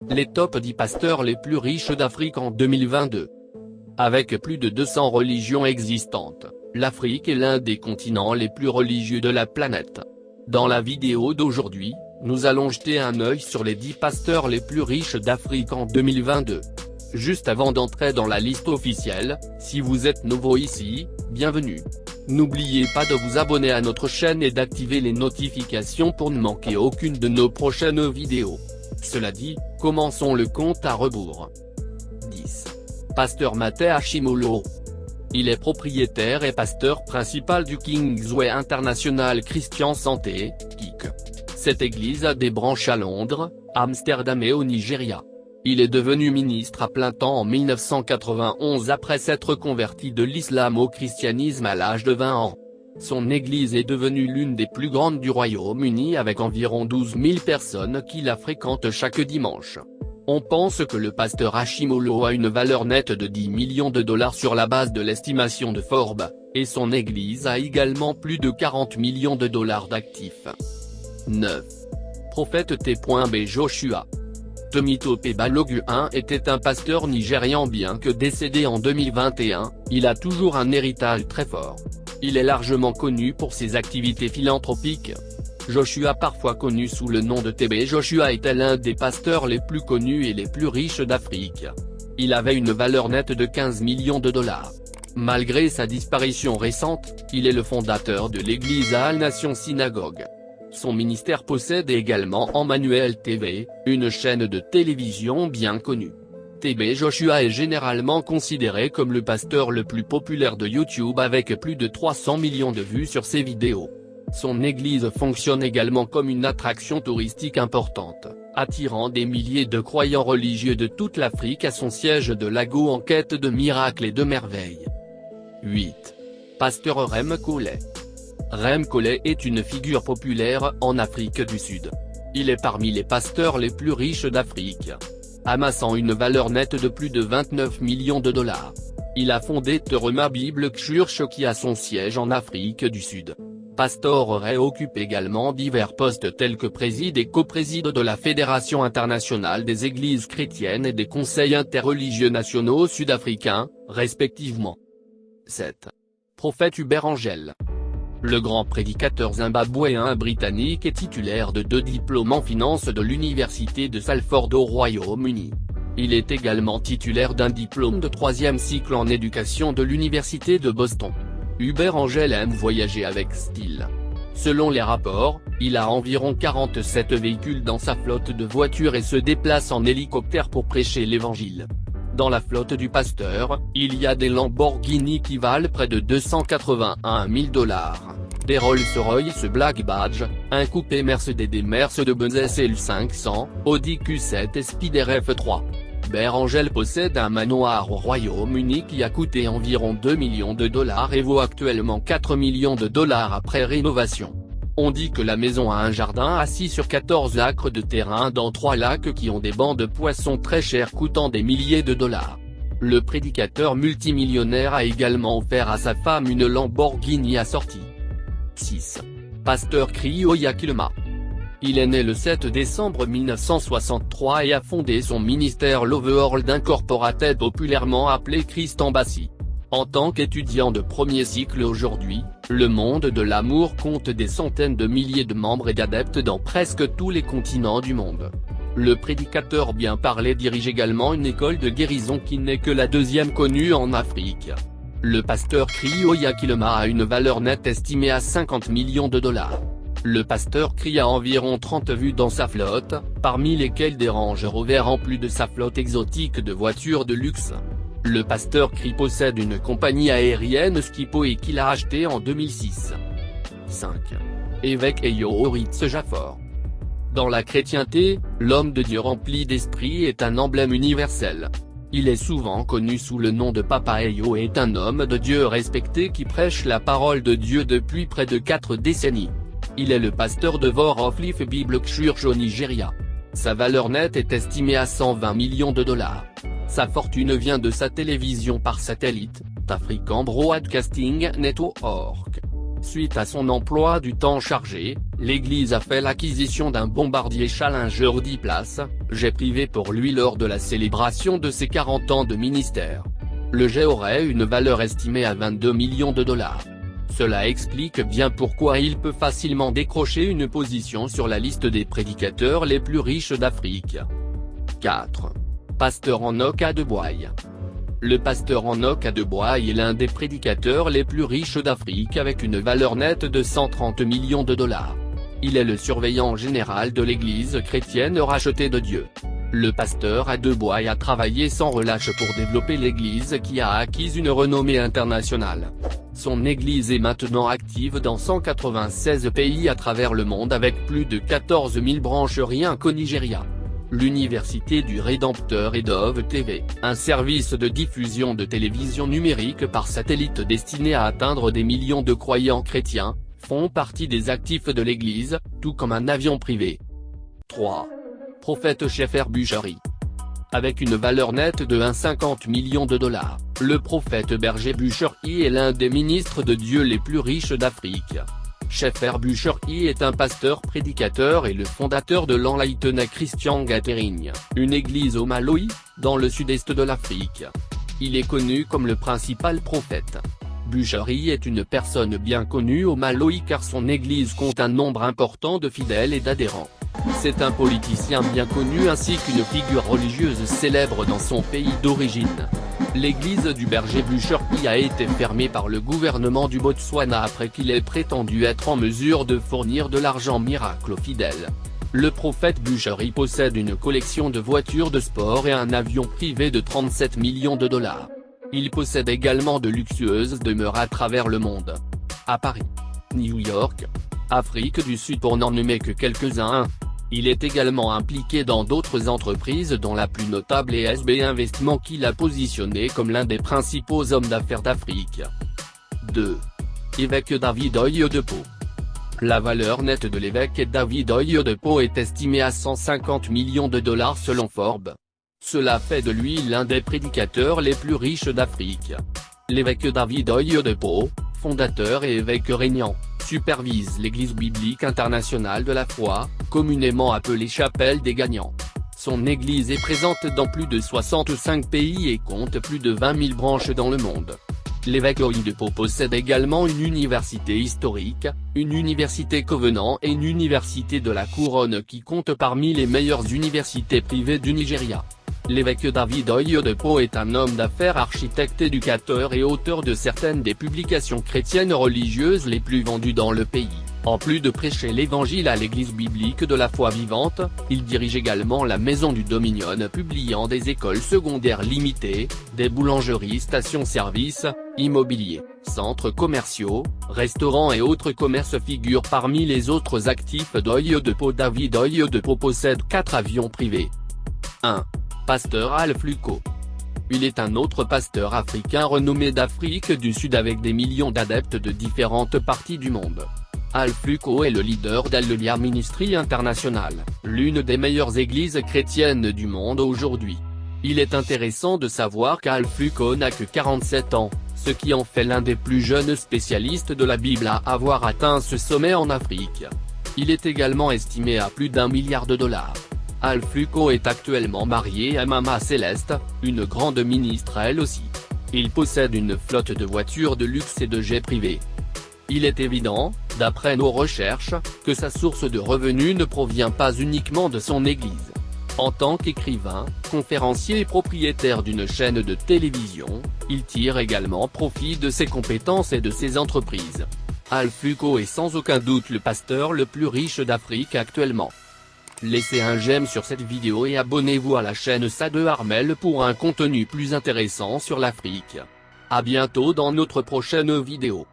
Les top 10 pasteurs les plus riches d'Afrique en 2022. Avec plus de 200 religions existantes, l'Afrique est l'un des continents les plus religieux de la planète. Dans la vidéo d'aujourd'hui, nous allons jeter un œil sur les 10 pasteurs les plus riches d'Afrique en 2022. Juste avant d'entrer dans la liste officielle, si vous êtes nouveau ici, bienvenue. N'oubliez pas de vous abonner à notre chaîne et d'activer les notifications pour ne manquer aucune de nos prochaines vidéos. Cela dit, commençons le compte à rebours. 10. Pasteur Matteo Ashimolo. Il est propriétaire et pasteur principal du Kingsway International Christian Santé, KIC. Cette église a des branches à Londres, Amsterdam et au Nigeria. Il est devenu ministre à plein temps en 1991 après s'être converti de l'islam au christianisme à l'âge de 20 ans. Son église est devenue l'une des plus grandes du Royaume-Uni avec environ 12 000 personnes qui la fréquentent chaque dimanche. On pense que le pasteur Ashimolo a une valeur nette de 10 millions de dollars sur la base de l'estimation de Forbes, et son église a également plus de 40 millions de dollars d'actifs. 9. Prophète T.B. Joshua. Temitope Balogun était un pasteur nigérian bien que décédé en 2021, il a toujours un héritage très fort. Il est largement connu pour ses activités philanthropiques. Joshua, parfois connu sous le nom de TB Joshua, était l'un des pasteurs les plus connus et les plus riches d'Afrique. Il avait une valeur nette de 15 millions de dollars. Malgré sa disparition récente, il est le fondateur de l'église All Nation Synagogue. Son ministère possède également Emmanuel TV, une chaîne de télévision bien connue. TB Joshua est généralement considéré comme le pasteur le plus populaire de YouTube avec plus de 300 millions de vues sur ses vidéos. Son église fonctionne également comme une attraction touristique importante, attirant des milliers de croyants religieux de toute l'Afrique à son siège de Lagos en quête de miracles et de merveilles. 8. Pasteur Rem Kollé. Rem Kollé est une figure populaire en Afrique du Sud. Il est parmi les pasteurs les plus riches d'Afrique, amassant une valeur nette de plus de 29 millions de dollars. Il a fondé Terema Bible Church qui a son siège en Afrique du Sud. Pasteur Rem occupe également divers postes tels que préside et coprésident de la Fédération internationale des églises chrétiennes et des conseils interreligieux nationaux sud-africains, respectivement. 7. Prophète Hubert Angel. Le grand prédicateur zimbabwéen britannique est titulaire de 2 diplômes en finance de l'université de Salford au Royaume-Uni. Il est également titulaire d'un diplôme de 3e cycle en éducation de l'université de Boston. Hubert Angel aime voyager avec style. Selon les rapports, il a environ 47 véhicules dans sa flotte de voitures et se déplace en hélicoptère pour prêcher l'évangile. Dans la flotte du pasteur, il y a des Lamborghini qui valent près de 281 000 $, des Rolls-Royce Black Badge, un coupé Mercedes-Benz SL500, Audi Q7 et Spider F3. Hubert Angel possède un manoir au Royaume-Uni qui a coûté environ 2 millions de dollars et vaut actuellement 4 millions de dollars après rénovation. On dit que la maison a un jardin assis sur 14 acres de terrain dans 3 lacs qui ont des bancs de poissons très chers coûtant des milliers de dollars. Le prédicateur multimillionnaire a également offert à sa femme une Lamborghini assortie. 6. Pasteur Crioya Kilema. Il est né le 7 décembre 1963 et a fondé son ministère Love World Incorporated, populairement appelé Christ Embassy. En tant qu'étudiant de premier cycle aujourd'hui, le monde de l'amour compte des centaines de milliers de membres et d'adeptes dans presque tous les continents du monde. Le prédicateur bien parlé dirige également une école de guérison qui n'est que la 2e connue en Afrique. Le pasteur Crioya Kilema a une valeur nette estimée à 50 millions de dollars. Le pasteur Cri a environ 30 vues dans sa flotte, parmi lesquelles des Range Rover en plus de sa flotte exotique de voitures de luxe. Le pasteur Cri possède une compagnie aérienne Skipo et qu'il a achetée en 2006. 5. Évêque Eyoritz Jaffor. Dans la chrétienté, l'homme de Dieu rempli d'esprit est un emblème universel. Il est souvent connu sous le nom de Papa Eyo et est un homme de Dieu respecté qui prêche la parole de Dieu depuis près de 4 décennies. Il est le pasteur de Voice of Life Bible Church au Nigeria. Sa valeur nette est estimée à 120 millions de dollars. Sa fortune vient de sa télévision par satellite, d'African Broadcasting Network. Suite à son emploi du temps chargé, l'église a fait l'acquisition d'un bombardier Challenger 10 places, jet privé pour lui lors de la célébration de ses 40 ans de ministère. Le jet aurait une valeur estimée à 22 millions de dollars. Cela explique bien pourquoi il peut facilement décrocher une position sur la liste des prédicateurs les plus riches d'Afrique. 4. Pasteur Enoch Adeboye. Le pasteur Enoch Adeboye est l'un des prédicateurs les plus riches d'Afrique avec une valeur nette de 130 millions de dollars. Il est le surveillant général de l'église chrétienne rachetée de Dieu. Le pasteur Adeboye a travaillé sans relâche pour développer l'église qui a acquis une renommée internationale. Son église est maintenant active dans 196 pays à travers le monde avec plus de 14 000 branches rien qu'au Nigeria. L'Université du Rédempteur et Dove TV, un service de diffusion de télévision numérique par satellite destiné à atteindre des millions de croyants chrétiens, font partie des actifs de l'église, tout comme un avion privé. 3. Prophète Shepherd Bushiri. Avec une valeur nette de 1,50 millions de dollars, le prophète berger Bushiri est l'un des ministres de Dieu les plus riches d'Afrique. Shepherd Bushiri est un pasteur prédicateur et le fondateur de l'Enlightened Christian Gathering, une église au Malawi, dans le sud-est de l'Afrique. Il est connu comme le principal prophète. Bushiri est une personne bien connue au Malawi car son église compte un nombre important de fidèles et d'adhérents. C'est un politicien bien connu ainsi qu'une figure religieuse célèbre dans son pays d'origine. L'église du berger Bushiri a été fermée par le gouvernement du Botswana après qu'il ait prétendu être en mesure de fournir de l'argent miracle aux fidèles. Le prophète Bushiri possède une collection de voitures de sport et un avion privé de 37 millions de dollars. Il possède également de luxueuses demeures à travers le monde. À Paris, New York, Afrique du Sud pour n'en nommer que quelques-uns. Il est également impliqué dans d'autres entreprises dont la plus notable est SB Investissement qui l'a positionné comme l'un des principaux hommes d'affaires d'Afrique. 2. Évêque David Oyedepo. La valeur nette de l'évêque David Oyedepo est estimée à 150 millions de dollars selon Forbes. Cela fait de lui l'un des prédicateurs les plus riches d'Afrique. L'évêque David Oyedepo, fondateur et évêque régnant, supervise l'Église biblique internationale de la foi, communément appelée Chapelle des Gagnants. Son église est présente dans plus de 65 pays et compte plus de 20 000 branches dans le monde. L'évêque Oyedepo possède également une université historique, une université Covenant et une université de la Couronne qui compte parmi les meilleures universités privées du Nigeria. L'évêque David Oyedepo est un homme d'affaires, architecte, éducateur et auteur de certaines des publications chrétiennes religieuses les plus vendues dans le pays. En plus de prêcher l'évangile à l'église biblique de la foi vivante, il dirige également la Maison du Dominion publiant des écoles secondaires limitées, des boulangeries, stations-service, immobilier, centres commerciaux, restaurants et autres commerces figurent parmi les autres actifs d'Oyedepo. David Oyedepo possède 4 avions privés. 1. Pasteur Alph Lucko. Il est un autre pasteur africain renommé d'Afrique du Sud avec des millions d'adeptes de différentes parties du monde. Alph Lucko est le leader d'Hallelujah Ministry International, l'une des meilleures églises chrétiennes du monde aujourd'hui. Il est intéressant de savoir qu'Alph Lucko n'a que 47 ans, ce qui en fait l'un des plus jeunes spécialistes de la Bible à avoir atteint ce sommet en Afrique. Il est également estimé à plus d'1 milliard de dollars. Alph Lucko est actuellement marié à Mama Céleste, une grande ministre elle aussi. Il possède une flotte de voitures de luxe et de jets privés. Il est évident, d'après nos recherches, que sa source de revenus ne provient pas uniquement de son église. En tant qu'écrivain, conférencier et propriétaire d'une chaîne de télévision, il tire également profit de ses compétences et de ses entreprises. Alph Lucko est sans aucun doute le pasteur le plus riche d'Afrique actuellement. Laissez un j'aime sur cette vidéo et abonnez-vous à la chaîne Sade Harmel pour un contenu plus intéressant sur l'Afrique. À bientôt dans notre prochaine vidéo.